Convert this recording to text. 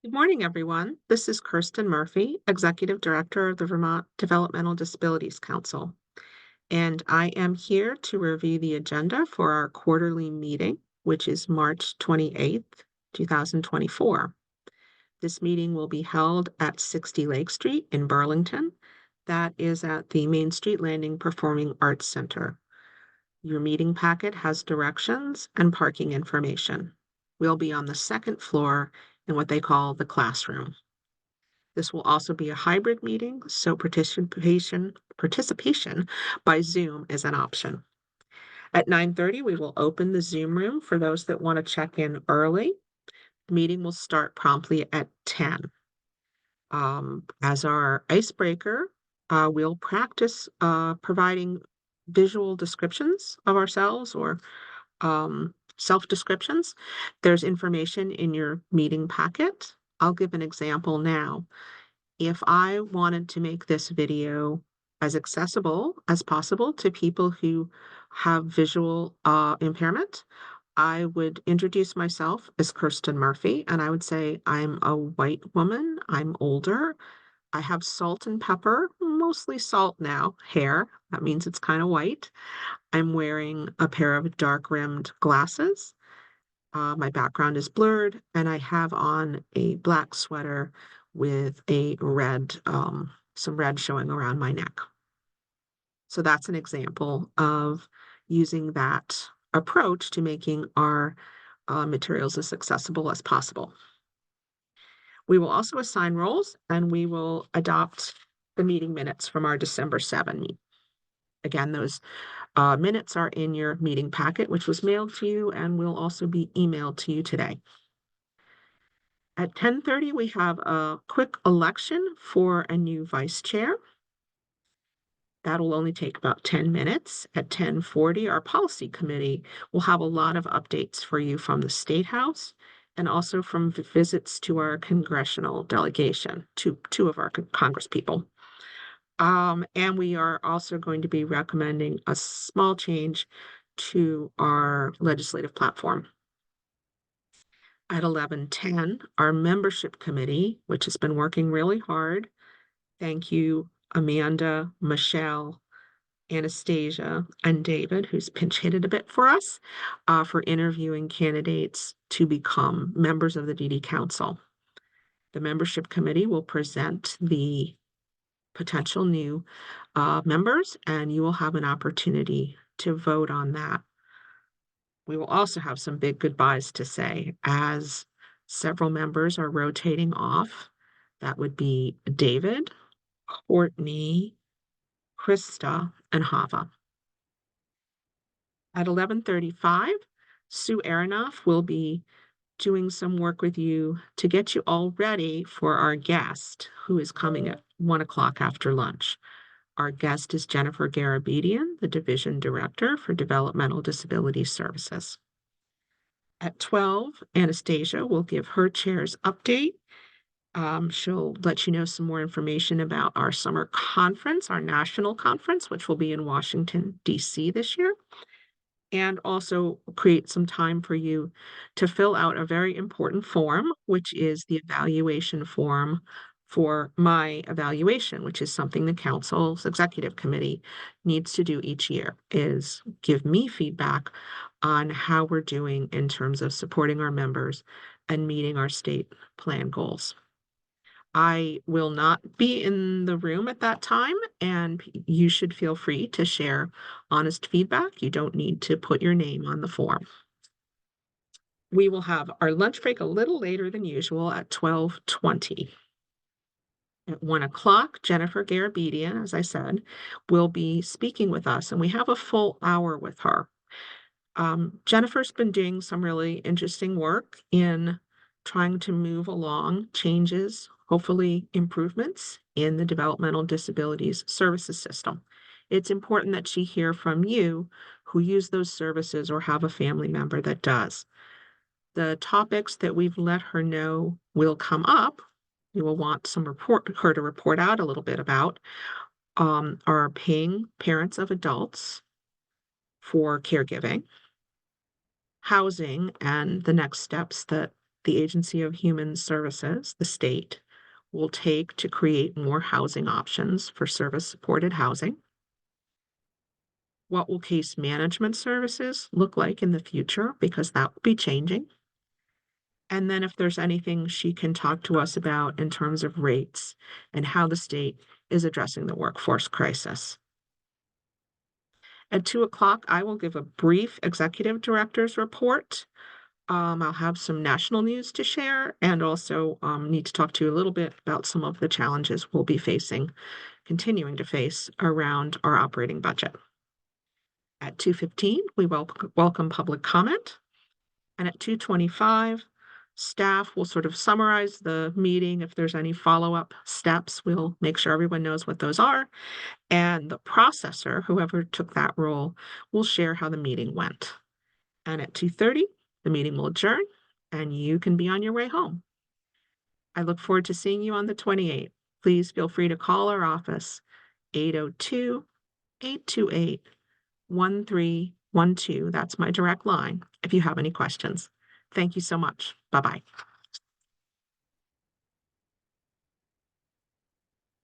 Good morning, everyone. This is Kirsten Murphy, Executive Director of the Vermont Developmental Disabilities Council, and I am here to review the agenda for our quarterly meeting, which is March 28th, 2024. This meeting will be held at 60 Lake Street in Burlington. That is at the Main Street Landing Performing Arts Center. Your meeting packet has directions and parking information. We'll be on the second floor in what they call the classroom. This will also be a hybrid meeting, so participation by Zoom is an option. At 9:30, we will open the Zoom room for those that want to check in early. The meeting will start promptly at 10. As our icebreaker, we'll practice providing visual descriptions of ourselves or self-descriptions. There's information in your meeting packet. I'll give an example now. If I wanted to make this video as accessible as possible to people who have visual impairment, I would introduce myself as Kirsten Murphy, and I would say I'm a white woman, I'm older, I have salt and pepper, mostly salt now, hair. That means it's kind of white. I'm wearing a pair of dark rimmed glasses. My background is blurred, and I have on a black sweater with a red, some red showing around my neck. So that's an example of using that approach to making our materials as accessible as possible. We will also assign roles, and we will adopt the meeting minutes from our December 7 meeting. Again, those minutes are in your meeting packet, which was mailed to you and will also be emailed to you today. At 10:30, we have a quick election for a new vice chair. That'll only take about 10 minutes. At 10:40, our policy committee will have a lot of updates for you from the State House and also from visits to our congressional delegation, to two of our congresspeople. And we are also going to be recommending a small change to our legislative platform. At 11:10, our membership committee, which has been working really hard, thank you, Amanda, Michelle, Anastasia, and David, who's pinch hitted a bit for us, for interviewing candidates to become members of the DD Council. The membership committee will present the potential new members, and you will have an opportunity to vote on that. We will also have some big goodbyes to say as several members are rotating off. That would be David, Courtney, Krista, and Hava. At 11:35, Sue Aronoff will be doing some work with you to get you all ready for our guest, who is coming at 1 o'clock after lunch. Our guest is Jennifer Garabedian, the Division Director for Developmental Disability Services. At 12, Anastasia will give her chair's update. She'll let you know some more information about our summer conference, our national conference, which will be in Washington, D.C. this year, and also create some time for you to fill out a very important form, which is the evaluation form for my evaluation, which is something the council's executive committee needs to do each year, is give me feedback on how we're doing in terms of supporting our members and meeting our state plan goals. I will not be in the room at that time, and you should feel free to share honest feedback. You don't need to put your name on the form. We will have our lunch break a little later than usual at 12:20. At 1 o'clock, Jennifer Garabedian, as I said, will be speaking with us, and we have a full hour with her. Jennifer's been doing some really interesting work in trying to move along changes, hopefully improvements in the developmental disabilities services system. It's important that she hear from you who use those services or have a family member that does. The topics that we've let her know will come up, we will want her to report out a little bit about, are paying parents of adults for caregiving, housing, and the next steps that the Agency of Human Services, the state, will take to create more housing options for service-supported housing. What will case management services look like in the future? Because that will be changing. And then if there's anything she can talk to us about in terms of rates and how the state is addressing the workforce crisis. At 2 o'clock, I will give a brief executive director's report. I'll have some national news to share and also need to talk to you a little bit about some of the challenges we'll be facing, continuing to face around our operating budget. At 2:15, we welcome public comment. And at 2:25, staff will sort of summarize the meeting. If there's any follow-up steps, we'll make sure everyone knows what those are. And the processor, whoever took that role, will share how the meeting went. And at 2:30, the meeting will adjourn and you can be on your way home. I look forward to seeing you on the 28th. Please feel free to call our office, 802-828-1312. That's my direct line if you have any questions. Thank you so much. Bye-bye.